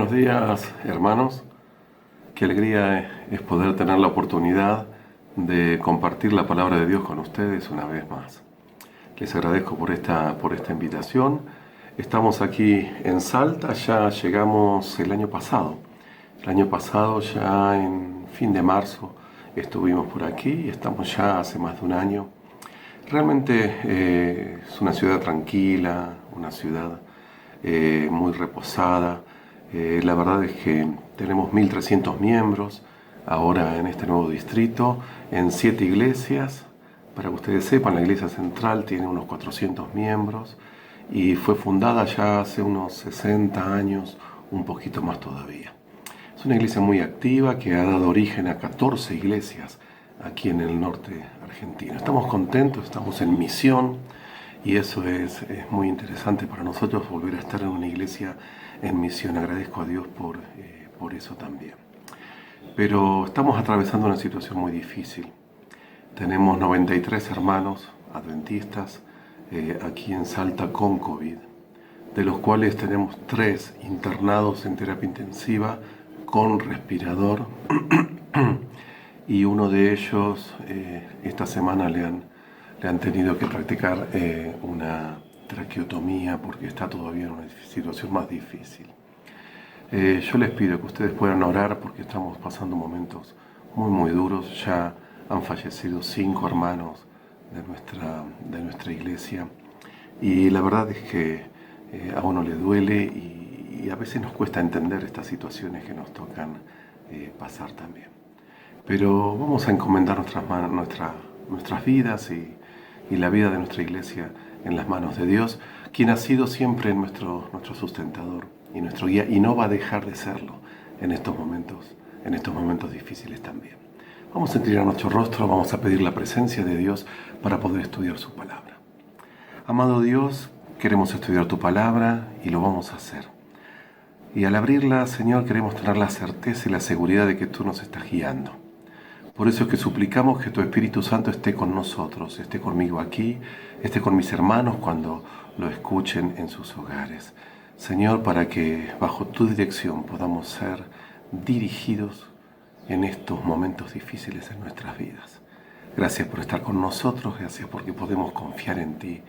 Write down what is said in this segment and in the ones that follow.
Buenos días, hermanos. Qué alegría es poder tener la oportunidad de compartir la palabra de Dios con ustedes una vez más. Les agradezco por esta invitación. Estamos aquí en Salta, ya llegamos el año pasado. El año pasado, ya en fin de marzo, estuvimos por aquí y estamos ya hace más de un año. Realmente es una ciudad tranquila, una ciudad muy reposada. La verdad es que tenemos 1.300 miembros ahora en este nuevo distrito, en 7 iglesias. Para que ustedes sepan, la iglesia central tiene unos 400 miembros y fue fundada ya hace unos 60 años, un poquito más todavía. Es una iglesia muy activa que ha dado origen a 14 iglesias aquí en el norte argentino. Estamos contentos, estamos en misión y eso es muy interesante para nosotros, volver a estar en una iglesia en misión. Agradezco a Dios por eso también. Pero estamos atravesando una situación muy difícil. Tenemos 93 hermanos adventistas aquí en Salta con COVID, de los cuales tenemos 3 internados en terapia intensiva con respirador y uno de ellos esta semana le han tenido que practicar una traqueotomía porque está todavía en una situación más difícil. Yo les pido que ustedes puedan orar porque estamos pasando momentos muy duros. Ya han fallecido 5 hermanos de nuestra iglesia y la verdad es que a uno le duele y a veces nos cuesta entender estas situaciones que nos tocan pasar también. Pero vamos a encomendar nuestras vidas y la vida de nuestra iglesia en las manos de Dios, quien ha sido siempre nuestro sustentador y nuestro guía, y no va a dejar de serlo en estos momentos difíciles también. Vamos a inclinar nuestro rostro, vamos a pedir la presencia de Dios para poder estudiar su palabra. Amado Dios, queremos estudiar tu palabra y lo vamos a hacer. Y al abrirla, Señor, queremos tener la certeza y la seguridad de que tú nos estás guiando. Por eso es que suplicamos que tu Espíritu Santo esté con nosotros, esté conmigo aquí, esté con mis hermanos cuando lo escuchen en sus hogares. Señor, para que bajo tu dirección podamos ser dirigidos en estos momentos difíciles en nuestras vidas. Gracias por estar con nosotros, gracias porque podemos confiar en ti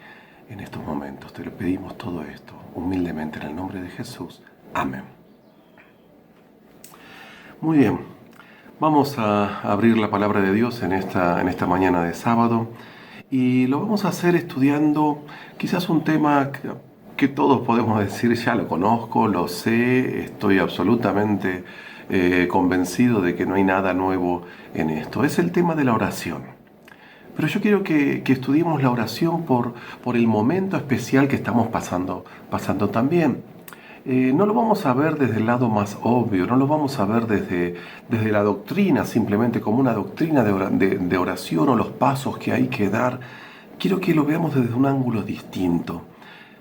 en estos momentos. Te lo pedimos todo esto humildemente en el nombre de Jesús. Amén. Muy bien. Vamos a abrir la palabra de Dios en esta mañana de sábado y lo vamos a hacer estudiando quizás un tema que todos podemos decir, ya lo conozco, lo sé, estoy absolutamente convencido de que no hay nada nuevo en esto. Es el tema de la oración. Pero yo quiero que estudiemos la oración por el momento especial que estamos pasando también. No lo vamos a ver desde el lado más obvio, no lo vamos a ver desde la doctrina, simplemente como una doctrina de oración o los pasos que hay que dar. Quiero que lo veamos desde un ángulo distinto.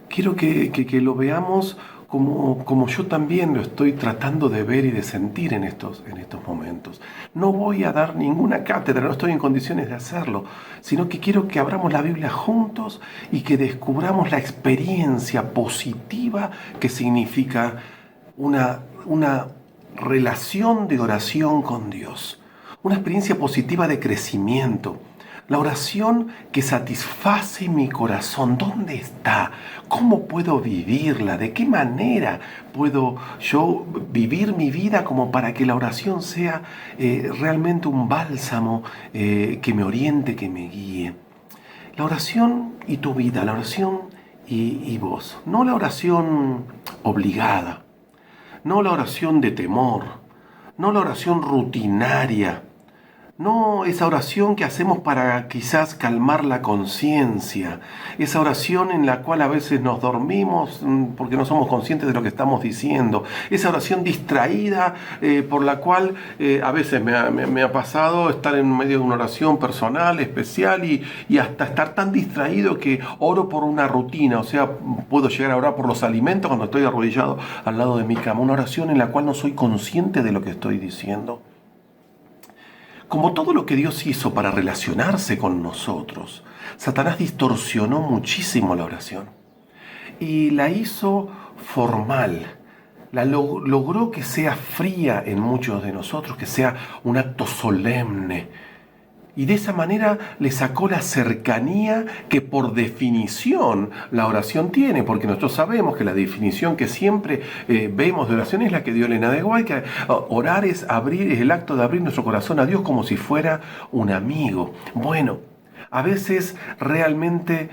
Quiero que lo veamos como yo también lo estoy tratando de ver y de sentir en estos momentos. No voy a dar ninguna cátedra, no estoy en condiciones de hacerlo, sino que quiero que abramos la Biblia juntos y que descubramos la experiencia positiva que significa una relación de oración con Dios, una experiencia positiva de crecimiento. La oración que satisface mi corazón, ¿dónde está? ¿Cómo puedo vivirla? ¿De qué manera puedo yo vivir mi vida como para que la oración sea realmente un bálsamo que me oriente, que me guíe? La oración y tu vida, la oración y vos. No la oración obligada, no la oración de temor, no la oración rutinaria. No esa oración que hacemos para quizás calmar la conciencia, esa oración en la cual a veces nos dormimos porque no somos conscientes de lo que estamos diciendo, esa oración distraída por la cual a veces me ha pasado estar en medio de una oración personal, especial y hasta estar tan distraído que oro por una rutina, o sea, puedo llegar a orar por los alimentos cuando estoy arrodillado al lado de mi cama, una oración en la cual no soy consciente de lo que estoy diciendo. Como todo lo que Dios hizo para relacionarse con nosotros, Satanás distorsionó muchísimo la oración y la hizo formal, logró que sea fría en muchos de nosotros, que sea un acto solemne. Y de esa manera le sacó la cercanía que por definición la oración tiene, porque nosotros sabemos que la definición que siempre vemos de oración es la que dio Elena de White, que orar es abrir, es el acto de abrir nuestro corazón a Dios como si fuera un amigo. Bueno, a veces realmente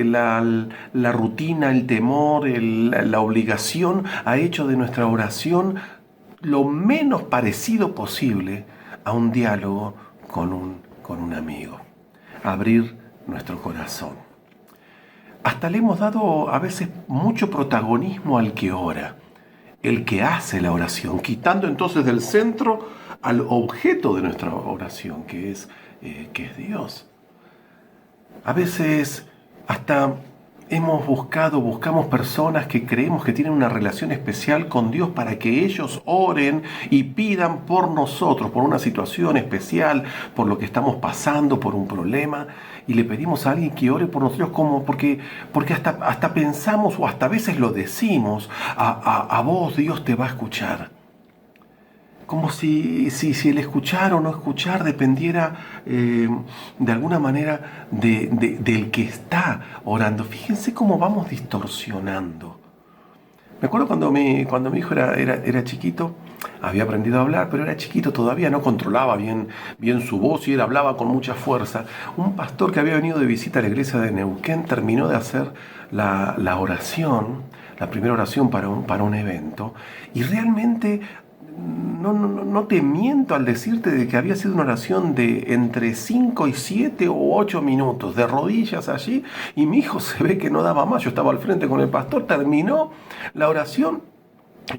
la rutina, el temor, la obligación ha hecho de nuestra oración lo menos parecido posible a un diálogo con un amigo. Abrir nuestro corazón. Hasta le hemos dado a veces mucho protagonismo al que ora, el que hace la oración, quitando entonces del centro al objeto de nuestra oración, que es Dios. A veces hasta buscamos personas que creemos que tienen una relación especial con Dios para que ellos oren y pidan por nosotros, por una situación especial, por lo que estamos pasando, por un problema, y le pedimos a alguien que ore por nosotros porque hasta pensamos o hasta a veces lo decimos, a vos Dios te va a escuchar. Como si el escuchar o no escuchar dependiera de alguna manera del que está orando. Fíjense cómo vamos distorsionando. Me acuerdo cuando mi hijo era chiquito, había aprendido a hablar, pero era chiquito todavía, no controlaba bien su voz y él hablaba con mucha fuerza. Un pastor que había venido de visita a la iglesia de Neuquén terminó de hacer la oración, la primera oración para un evento, y realmente no te miento al decirte de que había sido una oración de entre 5 y 7 o 8 minutos, de rodillas allí, y mi hijo se ve que no daba más. Yo estaba al frente con el pastor, terminó la oración,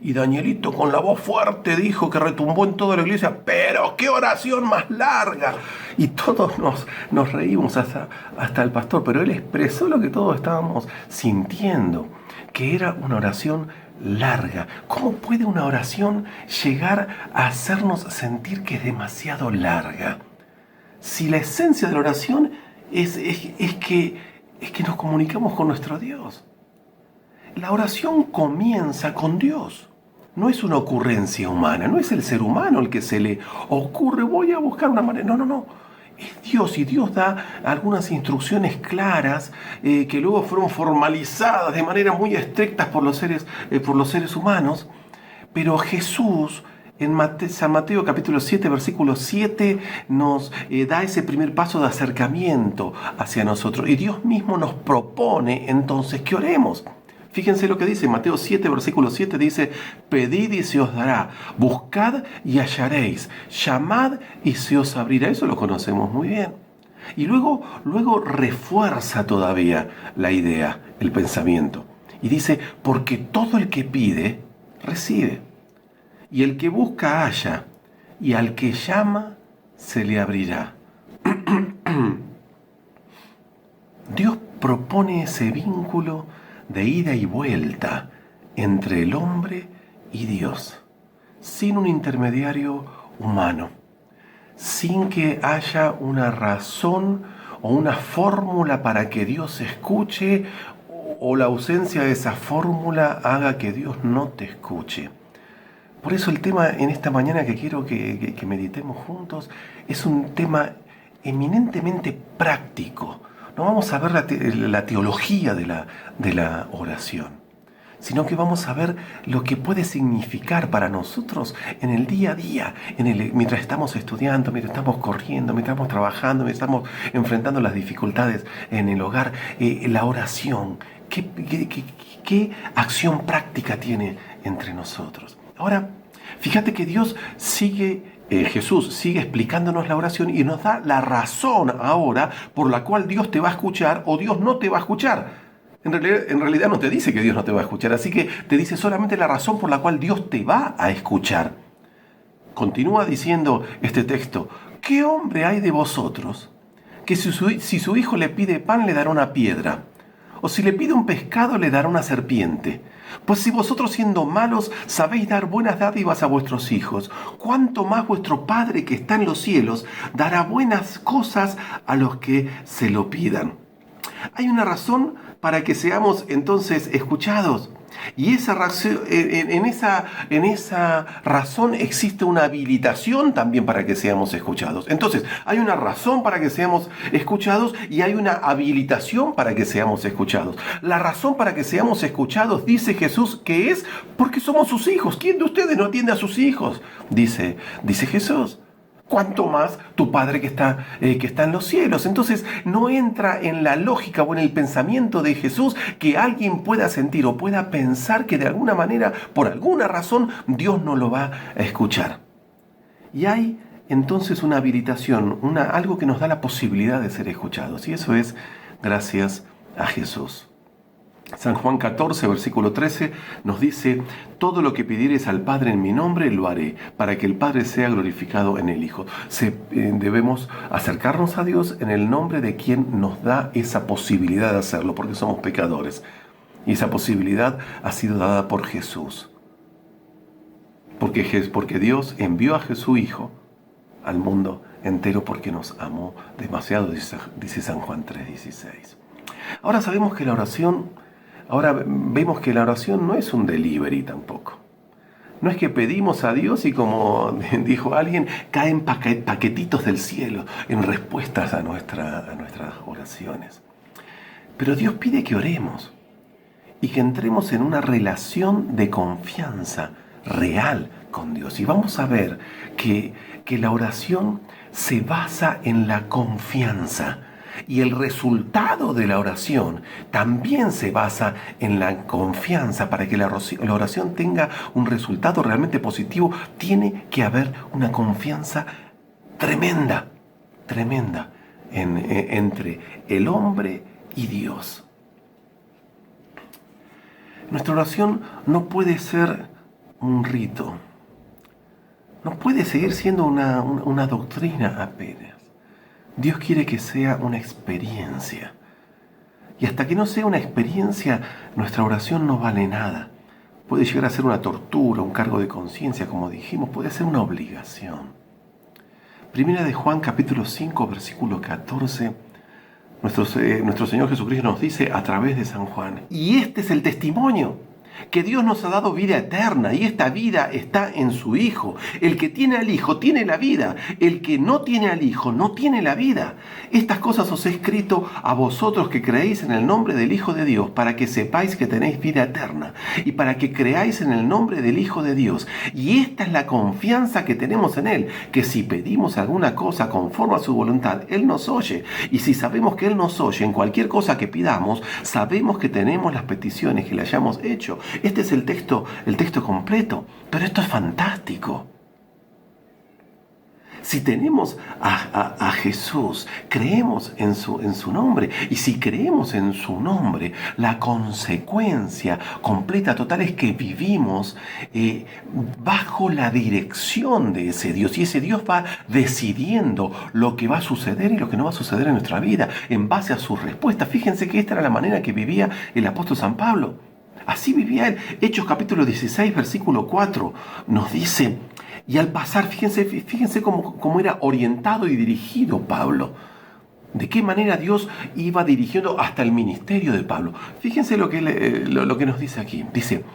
y Danielito con la voz fuerte dijo, que retumbó en toda la iglesia: ¡pero qué oración más larga! Y todos nos reímos, hasta el pastor, pero él expresó lo que todos estábamos sintiendo, que era una oración larga. ¿Cómo puede una oración llegar a hacernos sentir que es demasiado larga? Si la esencia de la oración es que nos comunicamos con nuestro Dios. La oración comienza con Dios. No es una ocurrencia humana, no es el ser humano el que se le ocurre, voy a buscar una manera. No. Es Dios, y Dios da algunas instrucciones claras que luego fueron formalizadas de manera muy estrictas por los seres humanos. Pero Jesús, en San Mateo capítulo 7, versículo 7, nos da ese primer paso de acercamiento hacia nosotros. Y Dios mismo nos propone entonces que oremos. Fíjense lo que dice Mateo 7, versículo 7, dice: pedid y se os dará, buscad y hallaréis, llamad y se os abrirá. Eso lo conocemos muy bien. Y luego refuerza todavía la idea, el pensamiento. Y dice: porque todo el que pide, recibe. Y el que busca, halla. Y al que llama, se le abrirá. Dios propone ese vínculo de ida y vuelta entre el hombre y Dios, sin un intermediario humano, sin que haya una razón o una fórmula para que Dios escuche, o la ausencia de esa fórmula haga que Dios no te escuche. Por eso el tema en esta mañana que quiero que meditemos juntos es un tema eminentemente práctico. No vamos a ver la teología de la oración, sino que vamos a ver lo que puede significar para nosotros en el día a día, mientras estamos estudiando, mientras estamos corriendo, mientras estamos trabajando, mientras estamos enfrentando las dificultades en el hogar. La oración, ¿qué acción práctica tiene entre nosotros? Ahora, fíjate que Jesús sigue explicándonos la oración y nos da la razón ahora por la cual Dios te va a escuchar o Dios no te va a escuchar. En realidad no te dice que Dios no te va a escuchar, así que te dice solamente la razón por la cual Dios te va a escuchar. Continúa diciendo este texto: ¿qué hombre hay de vosotros que si su hijo le pide pan le dará una piedra? ¿O si le pide un pescado le dará una serpiente? Pues si vosotros, siendo malos, sabéis dar buenas dádivas a vuestros hijos, ¿cuánto más vuestro Padre que está en los cielos dará buenas cosas a los que se lo pidan? Hay una razón para que seamos entonces escuchados. Y en esa razón existe una habilitación también para que seamos escuchados. Entonces, hay una razón para que seamos escuchados y hay una habilitación para que seamos escuchados. La razón para que seamos escuchados, dice Jesús, que es porque somos sus hijos. ¿Quién de ustedes no atiende a sus hijos? Dice Jesús. Cuanto más tu Padre que está en los cielos. Entonces no entra en la lógica o en el pensamiento de Jesús que alguien pueda sentir o pueda pensar que de alguna manera, por alguna razón, Dios no lo va a escuchar. Y hay entonces una habilitación, algo que nos da la posibilidad de ser escuchados. Y eso es gracias a Jesús. San Juan 14, versículo 13, nos dice: todo lo que pidieres al Padre en mi nombre, lo haré, para que el Padre sea glorificado en el Hijo. Debemos acercarnos a Dios en el nombre de quien nos da esa posibilidad de hacerlo, porque somos pecadores. Y esa posibilidad ha sido dada por Jesús. Porque Dios envió a su Hijo al mundo entero porque nos amó demasiado, dice San Juan 3:16. Ahora sabemos que Ahora vemos que la oración no es un delivery tampoco. No es que pedimos a Dios y, como dijo alguien, caen paquetitos del cielo en respuestas a nuestras oraciones. Pero Dios pide que oremos y que entremos en una relación de confianza real con Dios. Y vamos a ver que la oración se basa en la confianza. Y el resultado de la oración también se basa en la confianza. Para que la oración tenga un resultado realmente positivo, tiene que haber una confianza tremenda entre el hombre y Dios. Nuestra oración no puede ser un rito, no puede seguir siendo una doctrina apenas. Dios quiere que sea una experiencia. Y hasta que no sea una experiencia, nuestra oración no vale nada. Puede llegar a ser una tortura, un cargo de conciencia, como dijimos, puede ser una obligación. Primera de Juan, capítulo 5, versículo 14, nuestro Señor Jesucristo nos dice a través de San Juan: y este es el testimonio, que Dios nos ha dado vida eterna, y esta vida está en su Hijo. El que tiene al Hijo tiene la vida. El que no tiene al Hijo no tiene la vida. Estas cosas os he escrito a vosotros que creéis en el nombre del Hijo de Dios, para que sepáis que tenéis vida eterna, y para que creáis en el nombre del Hijo de Dios. Y esta es la confianza que tenemos en Él, que si pedimos alguna cosa conforme a su voluntad, Él nos oye. Y si sabemos que Él nos oye en cualquier cosa que pidamos, sabemos que tenemos las peticiones que le hayamos hecho. Este es el texto completo, pero esto es fantástico. Si tenemos a Jesús, creemos en su nombre, y si creemos en su nombre, la consecuencia completa, total, es que vivimos bajo la dirección de ese Dios, y ese Dios va decidiendo lo que va a suceder y lo que no va a suceder en nuestra vida, en base a sus respuestas. Fíjense que esta era la manera que vivía el apóstol San Pablo. Así vivía él. Hechos capítulo 16, versículo 4, nos dice: y al pasar, fíjense cómo era orientado y dirigido Pablo. De qué manera Dios iba dirigiendo hasta el ministerio de Pablo. Fíjense lo que nos dice aquí. Dice: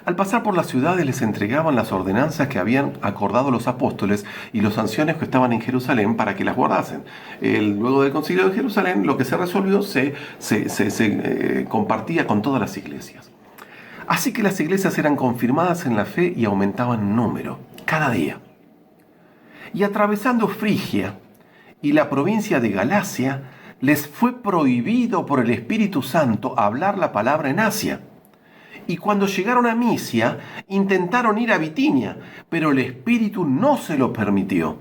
al pasar por las ciudades les entregaban las ordenanzas que habían acordado los apóstoles y los ancianos que estaban en Jerusalén para que las guardasen. Luego del concilio de Jerusalén, lo que se resolvió se compartía con todas las iglesias. Así que las iglesias eran confirmadas en la fe y aumentaban en número cada día. Y atravesando Frigia y la provincia de Galacia, les fue prohibido por el Espíritu Santo hablar la palabra en Asia. Y cuando llegaron a Misia, intentaron ir a Bitinia, pero el Espíritu no se lo permitió.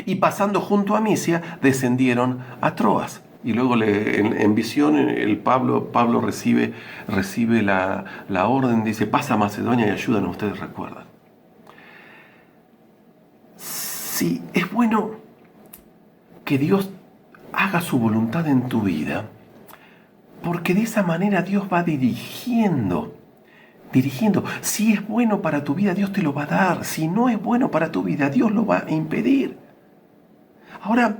Y pasando junto a Misia, descendieron a Troas. Y luego en visión Pablo recibe la orden, dice: pasa a Macedonia y ayúdanos, ustedes recuerdan. Sí, es bueno que Dios haga su voluntad en tu vida, porque de esa manera Dios va dirigiendo. Si es bueno para tu vida, Dios te lo va a dar. Si no es bueno para tu vida, Dios lo va a impedir. Ahora,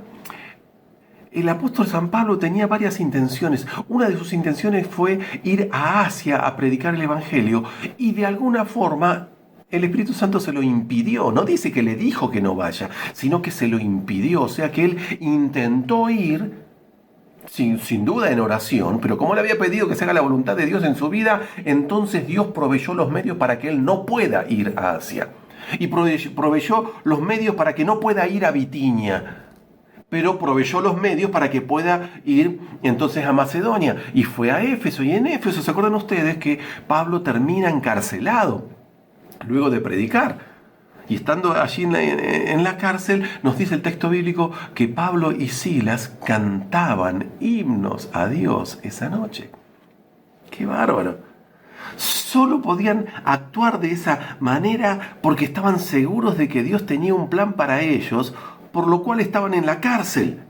el apóstol San Pablo tenía varias intenciones. Una de sus intenciones fue ir a Asia a predicar el Evangelio y de alguna forma el Espíritu Santo se lo impidió. No dice que le dijo que no vaya, sino que se lo impidió. O sea que él intentó ir sin duda en oración, pero como le había pedido que se haga la voluntad de Dios en su vida, entonces Dios proveyó los medios para que él no pueda ir a Asia. Y proveyó los medios para que no pueda ir a Bitinia, pero proveyó los medios para que pueda ir entonces a Macedonia. Y fue a Éfeso. Y en Éfeso, ¿se acuerdan ustedes que Pablo termina encarcelado luego de predicar? Y estando allí en la cárcel, nos dice el texto bíblico que Pablo y Silas cantaban himnos a Dios esa noche. ¡Qué bárbaro! Solo podían actuar de esa manera porque estaban seguros de que Dios tenía un plan para ellos, por lo cual estaban en la cárcel.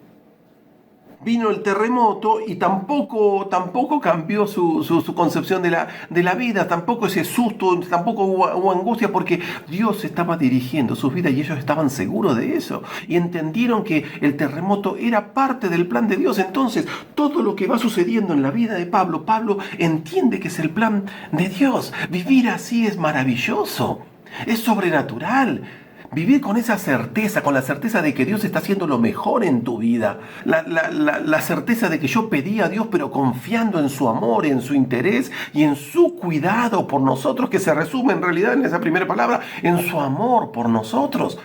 Vino el terremoto y tampoco cambió su concepción de la vida, tampoco ese susto, tampoco hubo angustia, porque Dios estaba dirigiendo sus vidas y ellos estaban seguros de eso. Y entendieron que el terremoto era parte del plan de Dios. Entonces, todo lo que va sucediendo en la vida de Pablo entiende que es el plan de Dios. Vivir así es maravilloso, es sobrenatural. Vivir con esa certeza, con la certeza de que Dios está haciendo lo mejor en tu vida. La certeza de que yo pedí a Dios, pero confiando en su amor, en su interés y en su cuidado por nosotros, que se resume en realidad en esa primera palabra, en su amor por nosotros.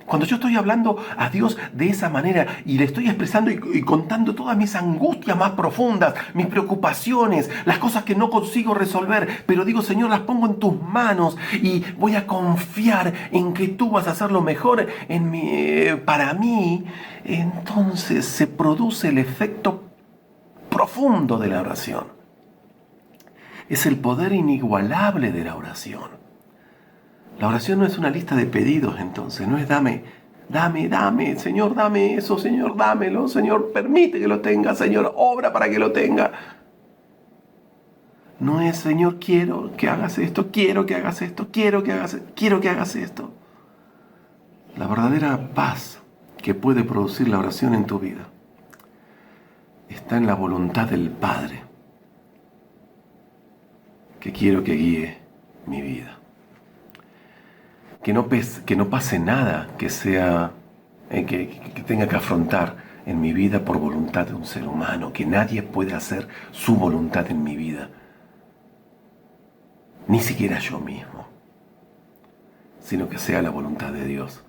Cuando yo estoy hablando a Dios de esa manera y le estoy expresando y contando todas mis angustias más profundas, mis preocupaciones, las cosas que no consigo resolver, pero digo, Señor, las pongo en tus manos y voy a confiar en que tú vas a hacer lo mejor para mí, entonces se produce el efecto profundo de la oración. Es el poder inigualable de la oración. La oración no es una lista de pedidos, entonces, no es dame, Señor, dame eso, Señor, dámelo, Señor, permite que lo tenga, Señor, obra para que lo tenga. No es, Señor, quiero que hagas esto, quiero que hagas esto, quiero que hagas esto. La verdadera paz que puede producir la oración en tu vida está en la voluntad del Padre, que quiero que guíe mi vida. Que no pase nada que tenga que afrontar en mi vida por voluntad de un ser humano, que nadie puede hacer su voluntad en mi vida, ni siquiera yo mismo, sino que sea la voluntad de Dios.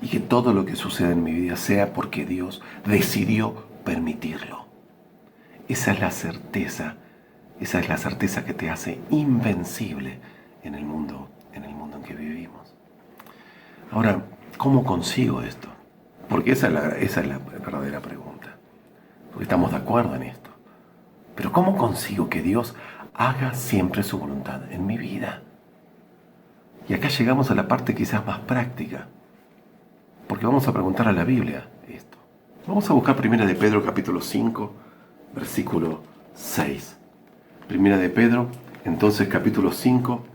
Y que todo lo que suceda en mi vida sea porque Dios decidió permitirlo. Esa es la certeza que te hace invencible en el mundo en que vivimos. Ahora, ¿cómo consigo esto? Porque esa es la verdadera pregunta. Porque estamos de acuerdo en esto. Pero ¿cómo consigo que Dios haga siempre su voluntad en mi vida? Y acá llegamos a la parte quizás más práctica. Porque vamos a preguntar a la Biblia esto. Vamos a buscar 1 de Pedro capítulo 5, versículo 6. 1 de Pedro, entonces capítulo 5,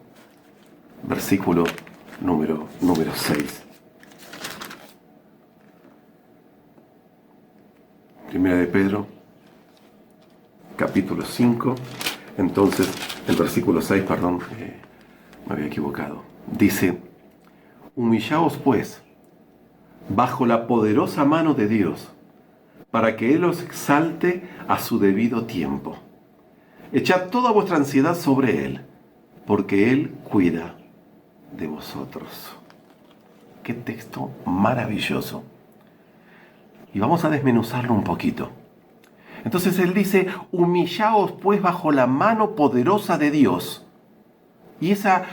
versículo número 6. 1 de Pedro, capítulo 5, entonces el versículo 6, perdón, me había equivocado. Dice, humillaos pues bajo la poderosa mano de Dios, para que Él os exalte a su debido tiempo. Echad toda vuestra ansiedad sobre Él, porque Él cuida de vosotros. Qué texto maravilloso. Y vamos a desmenuzarlo un poquito. Entonces él dice, humillaos pues bajo la mano poderosa de Dios. Y esa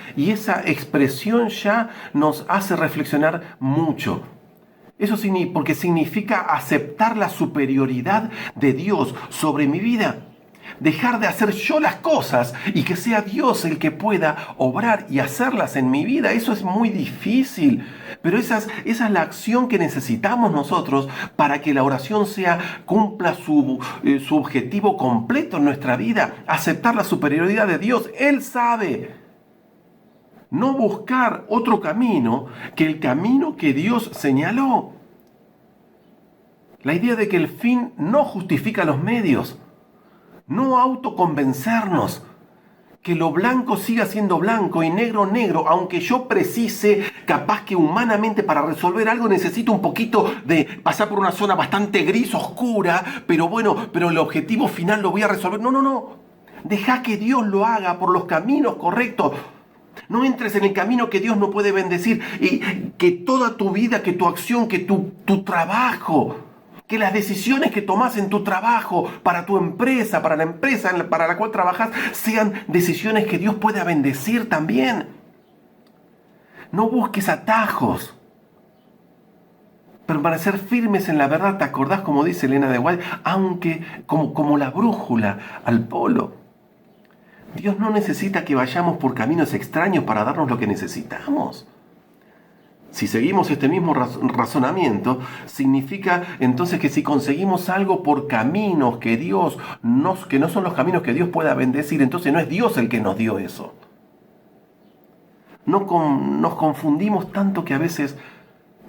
expresión ya nos hace reflexionar mucho. Eso porque significa aceptar la superioridad de Dios sobre mi vida. Dejar de hacer yo las cosas y que sea Dios el que pueda obrar y hacerlas en mi vida. Eso es muy difícil, pero esa es la acción que necesitamos nosotros para que la oración cumpla su objetivo completo en nuestra vida. Aceptar la superioridad de Dios. Él sabe. No buscar otro camino que el camino que Dios señaló. La idea de que el fin no justifica los medios. No autoconvencernos. Que lo blanco siga siendo blanco y negro negro, aunque yo precise, capaz que humanamente para resolver algo necesito un poquito de pasar por una zona bastante gris, oscura, pero bueno, pero el objetivo final lo voy a resolver. No, no, no. Deja que Dios lo haga por los caminos correctos. No entres en el camino que Dios no puede bendecir y que toda tu vida, que tu acción, que tu trabajo, que las decisiones que tomas en tu trabajo, para tu empresa, para la empresa para la cual trabajas, sean decisiones que Dios pueda bendecir también. No busques atajos. Permanecer firmes en la verdad, ¿te acordás como dice Elena de White? Aunque como la brújula al polo. Dios no necesita que vayamos por caminos extraños para darnos lo que necesitamos. Si seguimos este mismo razonamiento, significa entonces que si conseguimos algo por caminos que no son los caminos que Dios pueda bendecir, entonces no es Dios el que nos dio eso. Nos confundimos tanto que a veces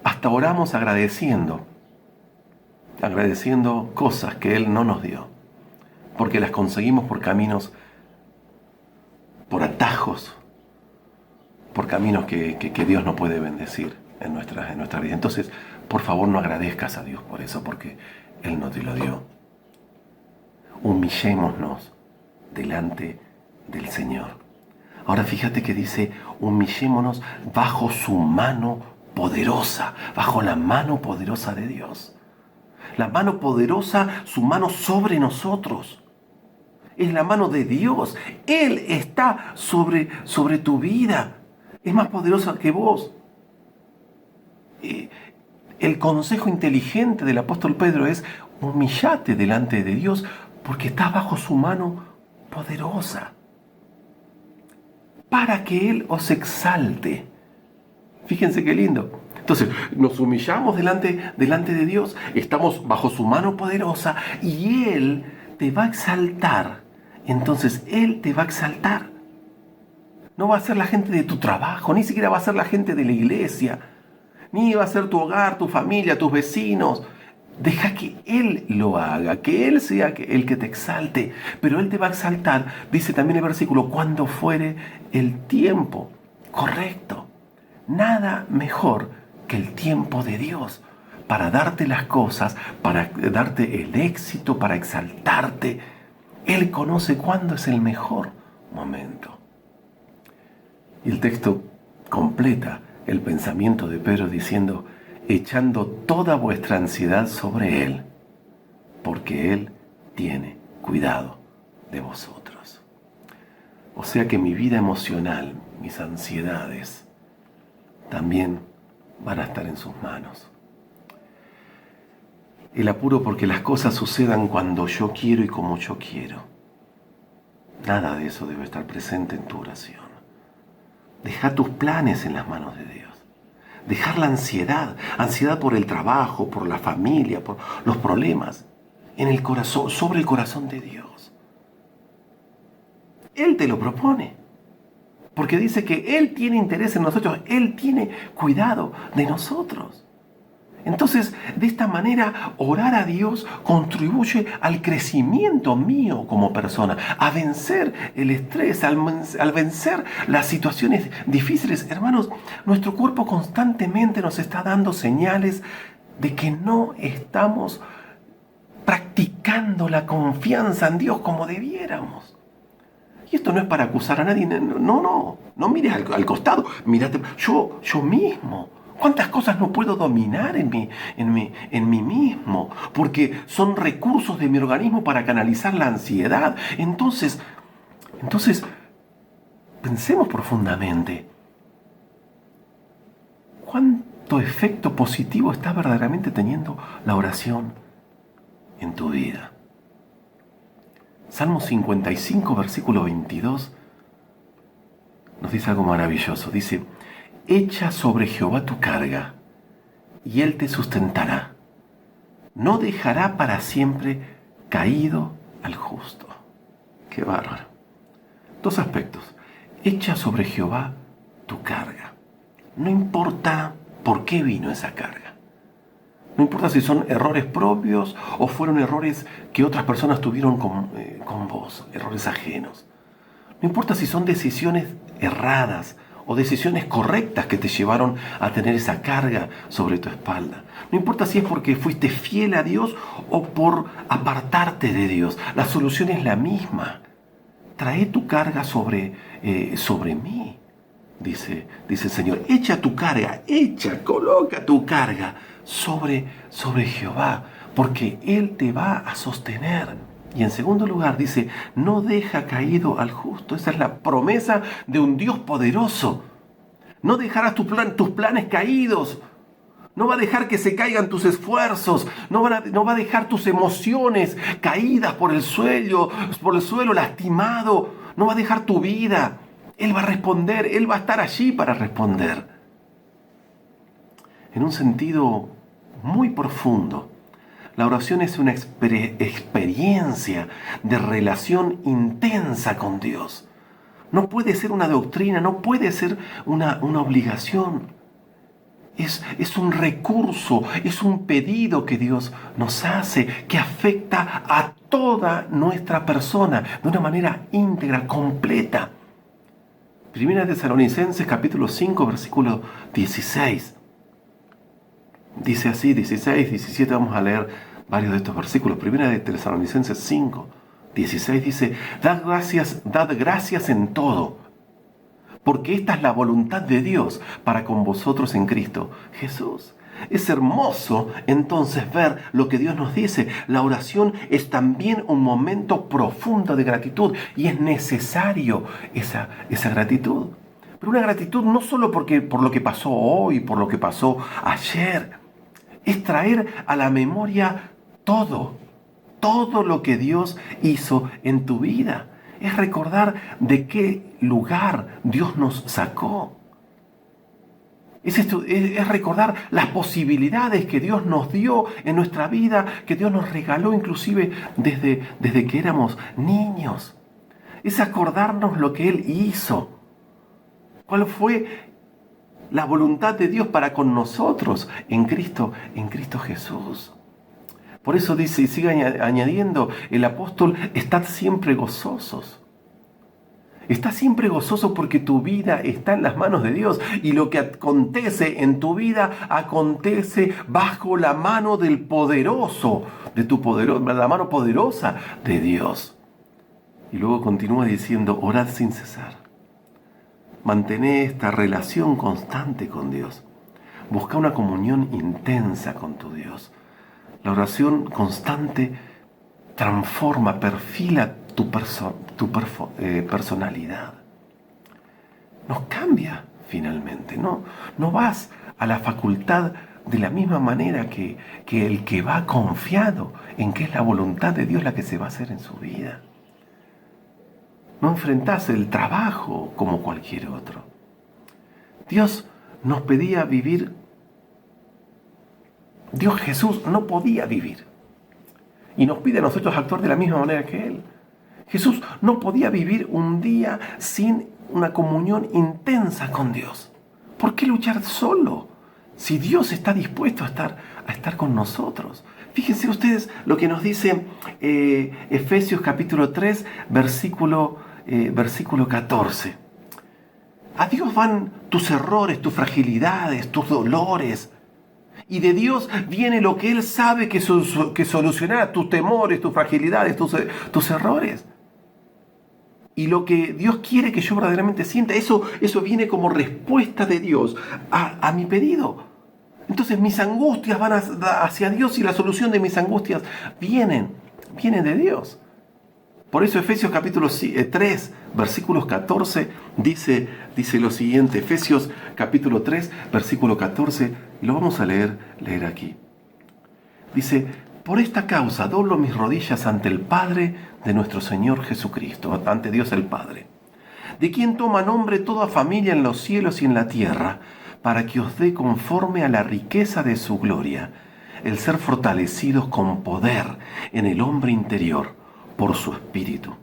hasta oramos agradeciendo cosas que Él no nos dio, porque las conseguimos por caminos, por atajos, por caminos que Dios no puede bendecir en nuestra vida. Entonces, por favor, no agradezcas a Dios por eso, porque Él no te lo dio. Humillémonos delante del Señor. Ahora fíjate que dice, humillémonos bajo su mano poderosa, bajo la mano poderosa de Dios. La mano poderosa, su mano sobre nosotros. Es la mano de Dios. Él está sobre tu vida. Es más poderosa que vos. El consejo inteligente del apóstol Pedro es humillate delante de Dios porque estás bajo su mano poderosa para que Él os exalte. Fíjense qué lindo. Entonces, nos humillamos delante de Dios, estamos bajo su mano poderosa y Él te va a exaltar. Entonces, Él te va a exaltar. No va a ser la gente de tu trabajo, ni siquiera va a ser la gente de la iglesia, ni va a ser tu hogar, tu familia, tus vecinos. Deja que Él lo haga, que Él sea el que te exalte, pero Él te va a exaltar, dice también el versículo, cuando fuere el tiempo correcto. Nada mejor que el tiempo de Dios para darte las cosas, para darte el éxito, para exaltarte. Él conoce cuándo es el mejor momento. Y el texto completa el pensamiento de Pedro diciendo, echando toda vuestra ansiedad sobre Él, porque Él tiene cuidado de vosotros. O sea que mi vida emocional, mis ansiedades, también van a estar en sus manos. El apuro porque las cosas sucedan cuando yo quiero y como yo quiero. Nada de eso debe estar presente en tu oración. Deja tus planes en las manos de Dios. Dejar la ansiedad por el trabajo, por la familia, por los problemas, en el corazón, sobre el corazón de Dios. Él te lo propone, porque dice que Él tiene interés en nosotros, Él tiene cuidado de nosotros. Entonces, de esta manera, orar a Dios contribuye al crecimiento mío como persona, a vencer el estrés, al vencer las situaciones difíciles. Hermanos, nuestro cuerpo constantemente nos está dando señales de que no estamos practicando la confianza en Dios como debiéramos. Y esto no es para acusar a nadie, no mires al costado, mírate, yo mismo. ¿Cuántas cosas no puedo dominar en mí mismo? Porque son recursos de mi organismo para canalizar la ansiedad. Entonces, pensemos profundamente. ¿Cuánto efecto positivo está verdaderamente teniendo la oración en tu vida? Salmo 55, versículo 22, nos dice algo maravilloso. Dice, echa sobre Jehová tu carga, y Él te sustentará. No dejará para siempre caído al justo. ¡Qué bárbaro! Dos aspectos. Echa sobre Jehová tu carga. No importa por qué vino esa carga. No importa si son errores propios o fueron errores que otras personas tuvieron con vos, errores ajenos. No importa si son decisiones erradas o decisiones correctas que te llevaron a tener esa carga sobre tu espalda. No importa si es porque fuiste fiel a Dios o por apartarte de Dios. La solución es la misma. Trae tu carga sobre mí, dice el Señor. Echa tu carga, coloca tu carga sobre Jehová, porque Él te va a sostener. Y en segundo lugar dice, no deja caído al justo. Esa es la promesa de un Dios poderoso. No dejarás tus planes caídos. No va a dejar que se caigan tus esfuerzos. No va a dejar tus emociones caídas por el suelo, lastimado. No va a dejar tu vida. Él va a responder. Él va a estar allí para responder. En un sentido muy profundo, la oración es una experiencia de relación intensa con Dios. No puede ser una doctrina, no puede ser una obligación. Es un recurso, es un pedido que Dios nos hace, que afecta a toda nuestra persona de una manera íntegra, completa. Primera de Tesalonicenses, capítulo 5, versículo 16. Dice así, 16, 17, vamos a leer varios de estos versículos. Primera de Tesalonicenses 5, 16 dice, dad gracias en todo, porque esta es la voluntad de Dios para con vosotros en Cristo Jesús. Es hermoso entonces ver lo que Dios nos dice. La oración es también un momento profundo de gratitud y es necesario esa gratitud. Pero una gratitud no solo por lo que pasó hoy, por lo que pasó ayer. Es traer a la memoria todo lo que Dios hizo en tu vida. Es recordar de qué lugar Dios nos sacó. Es recordar las posibilidades que Dios nos dio en nuestra vida, que Dios nos regaló inclusive desde que éramos niños. Es acordarnos lo que Él hizo. ¿Cuál fue la voluntad de Dios para con nosotros en Cristo Jesús? Por eso dice, y sigue añadiendo el apóstol, estad siempre gozosos. Estás siempre gozoso porque tu vida está en las manos de Dios y lo que acontece en tu vida acontece bajo la mano del poderoso, la mano poderosa de Dios. Y luego continúa diciendo, orad sin cesar. Mantén esta relación constante con Dios. Busca una comunión intensa con tu Dios. La oración constante transforma, perfila tu personalidad. Nos cambia finalmente. No vas a la facultad de la misma manera que el que va confiado en que es la voluntad de Dios la que se va a hacer en su vida. No enfrentás el trabajo como cualquier otro. Dios nos pedía vivir. Dios Jesús no podía vivir. Y nos pide a nosotros actuar de la misma manera que Él. Jesús no podía vivir un día sin una comunión intensa con Dios. ¿Por qué luchar solo? Si Dios está dispuesto a estar con nosotros. Fíjense ustedes lo que nos dice Efesios capítulo 3, versículo 14. A Dios van tus errores, tus fragilidades, tus dolores. Y de Dios viene lo que Él sabe que solucionará, tus temores, tus fragilidades, tus errores. Y lo que Dios quiere que yo verdaderamente sienta, eso viene como respuesta de Dios a mi pedido. Entonces mis angustias van hacia Dios y la solución de mis angustias vienen de Dios. Por eso Efesios capítulo 3, versículos 14, dice lo siguiente. Efesios capítulo 3, versículo 14, y lo vamos a leer aquí. Dice, por esta causa doblo mis rodillas ante el Padre de nuestro Señor Jesucristo, ante Dios el Padre, de quien toma nombre toda familia en los cielos y en la tierra, para que os dé conforme a la riqueza de su gloria, el ser fortalecidos con poder en el hombre interior, por su Espíritu,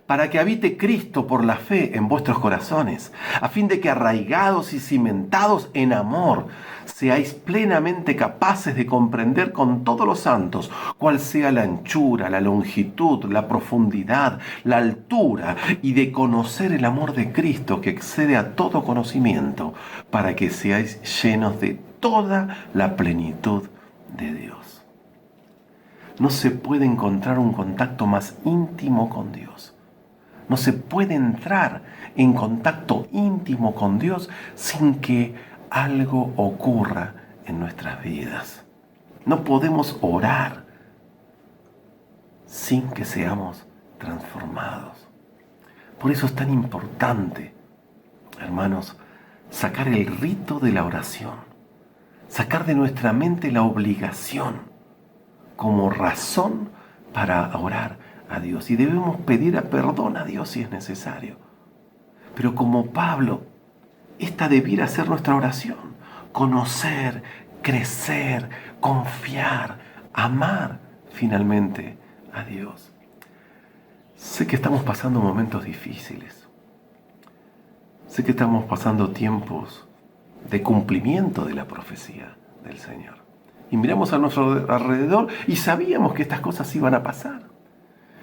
para que habite Cristo por la fe en vuestros corazones, a fin de que arraigados y cimentados en amor, seáis plenamente capaces de comprender con todos los santos cuál sea la anchura, la longitud, la profundidad, la altura, y de conocer el amor de Cristo que excede a todo conocimiento, para que seáis llenos de toda la plenitud de Dios. No se puede encontrar un contacto más íntimo con Dios. No se puede entrar en contacto íntimo con Dios sin que algo ocurra en nuestras vidas. No podemos orar sin que seamos transformados. Por eso es tan importante, hermanos, sacar el rito de la oración, sacar de nuestra mente la obligación como razón para orar a Dios. Y debemos pedir perdón a Dios si es necesario. Pero como Pablo, esta debiera ser nuestra oración. Conocer, crecer, confiar, amar finalmente a Dios. Sé que estamos pasando momentos difíciles. Sé que estamos pasando tiempos de cumplimiento de la profecía del Señor. Y miramos a nuestro alrededor y sabíamos que estas cosas iban a pasar.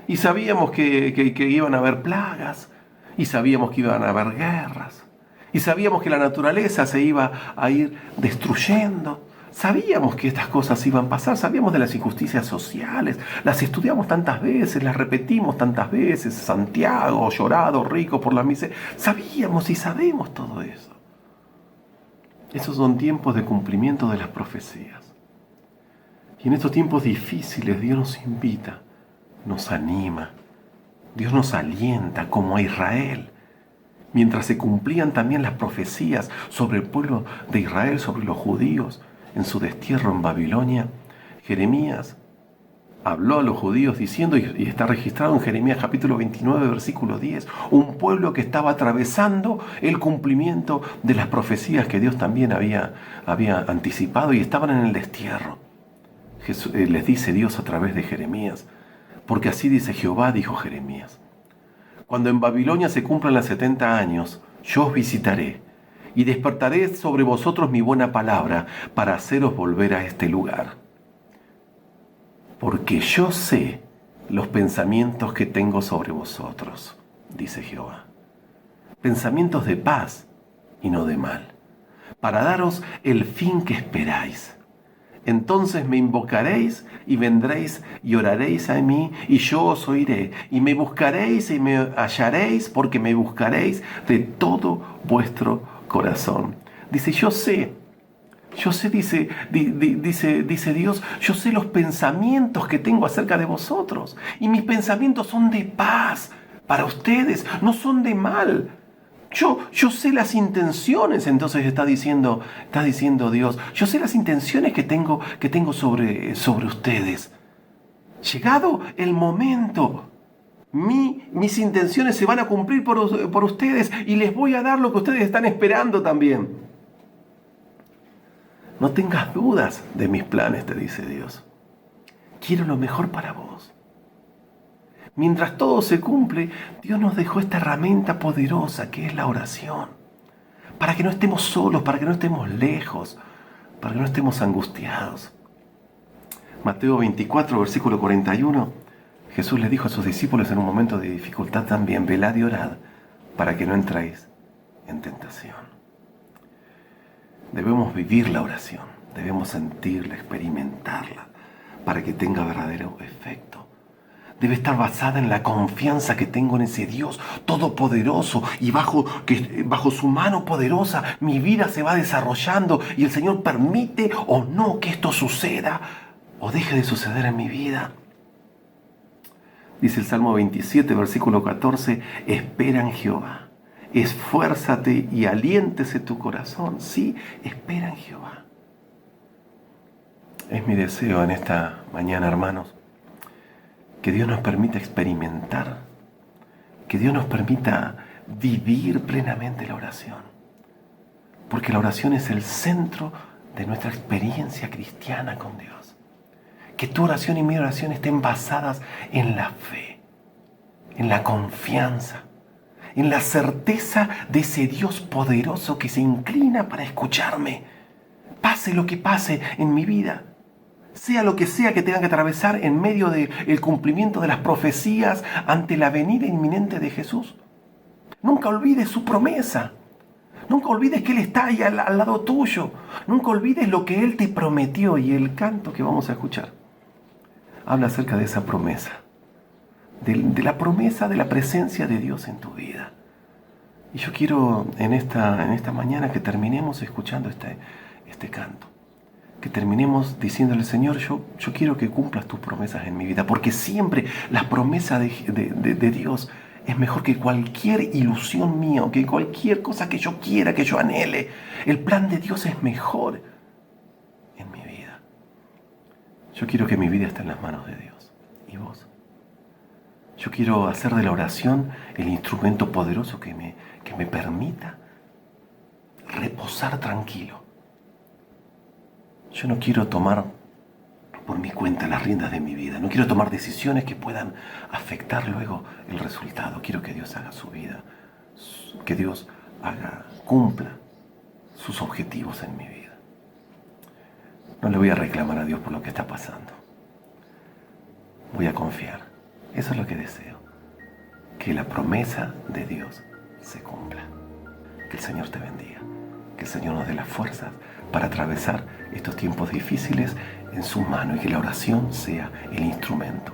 Y sabíamos que iban a haber plagas. Y sabíamos que iban a haber guerras. Y sabíamos que la naturaleza se iba a ir destruyendo. Sabíamos que estas cosas iban a pasar. Sabíamos de las injusticias sociales. Las estudiamos tantas veces, las repetimos tantas veces. Santiago, llorado, rico por la miseria. Sabíamos y sabemos todo eso. Esos son tiempos de cumplimiento de las profecías. Y en estos tiempos difíciles Dios nos invita, nos anima, Dios nos alienta como a Israel. Mientras se cumplían también las profecías sobre el pueblo de Israel, sobre los judíos, en su destierro en Babilonia, Jeremías habló a los judíos diciendo, y está registrado en Jeremías capítulo 29, versículo 10, un pueblo que estaba atravesando el cumplimiento de las profecías que Dios también había anticipado y estaban en el destierro. Les dice Dios a través de Jeremías, porque así dice Jehová, dijo Jeremías: cuando en Babilonia se cumplan los 70 años, yo os visitaré y despertaré sobre vosotros mi buena palabra para haceros volver a este lugar. Porque yo sé los pensamientos que tengo sobre vosotros, dice Jehová. Pensamientos de paz y no de mal, para daros el fin que esperáis. Entonces me invocaréis y vendréis y oraréis a mí, y yo os oiré, y me buscaréis y me hallaréis, porque me buscaréis de todo vuestro corazón. Dice, yo sé, dice Dios, yo sé los pensamientos que tengo acerca de vosotros, y mis pensamientos son de paz para ustedes, no son de mal. Yo sé las intenciones, entonces está diciendo Dios, yo sé las intenciones que tengo sobre ustedes. Llegado el momento, mis intenciones se van a cumplir por ustedes y les voy a dar lo que ustedes están esperando también. No tengas dudas de mis planes, te dice Dios. Quiero lo mejor para vos. Mientras todo se cumple, Dios nos dejó esta herramienta poderosa que es la oración. Para que no estemos solos, para que no estemos lejos, para que no estemos angustiados. Mateo 24, versículo 41, Jesús le dijo a sus discípulos en un momento de dificultad también: velad y orad para que no entréis en tentación. Debemos vivir la oración, debemos sentirla, experimentarla, para que tenga verdadero efecto. Debe estar basada en la confianza que tengo en ese Dios todopoderoso, y bajo su mano poderosa mi vida se va desarrollando, y el Señor permite o no que esto suceda o deje de suceder en mi vida. Dice el Salmo 27, versículo 14, espera en Jehová, esfuérzate y aliéntese tu corazón. Sí, espera en Jehová. Es mi deseo en esta mañana, hermanos, que Dios nos permita experimentar, que Dios nos permita vivir plenamente la oración. Porque la oración es el centro de nuestra experiencia cristiana con Dios. Que tu oración y mi oración estén basadas en la fe. en la confianza, en la certeza de ese Dios poderoso que se inclina para escucharme. Pase lo que pase en mi vida, sea lo que sea que tenga que atravesar en medio del cumplimiento de las profecías ante la venida inminente de Jesús. Nunca olvides su promesa. Nunca olvides que Él está ahí al lado tuyo. Nunca olvides lo que Él te prometió. Y el canto que vamos a escuchar habla acerca de esa promesa. De la promesa de la presencia de Dios en tu vida. Y yo quiero en esta mañana que terminemos escuchando este canto. Que terminemos diciéndole, Señor, yo quiero que cumplas tus promesas en mi vida. Porque siempre la promesa de Dios es mejor que cualquier ilusión mía o que cualquier cosa que yo quiera, que yo anhele. El plan de Dios es mejor en mi vida. Yo quiero que mi vida esté en las manos de Dios. ¿Y vos? Yo quiero hacer de la oración el instrumento poderoso que me permita reposar tranquilo. Yo no quiero tomar por mi cuenta las riendas de mi vida. No quiero tomar decisiones que puedan afectar luego el resultado. Quiero que Dios haga su vida, que Dios cumpla sus objetivos en mi vida. No le voy a reclamar a Dios por lo que está pasando. Voy a confiar. Eso es lo que deseo. Que la promesa de Dios se cumpla. Que el Señor te bendiga. Que el Señor nos dé las fuerzas para atravesar estos tiempos difíciles en su mano y que la oración sea el instrumento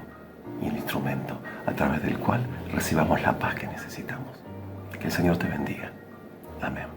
a través del cual recibamos la paz que necesitamos. Que el Señor te bendiga. Amén.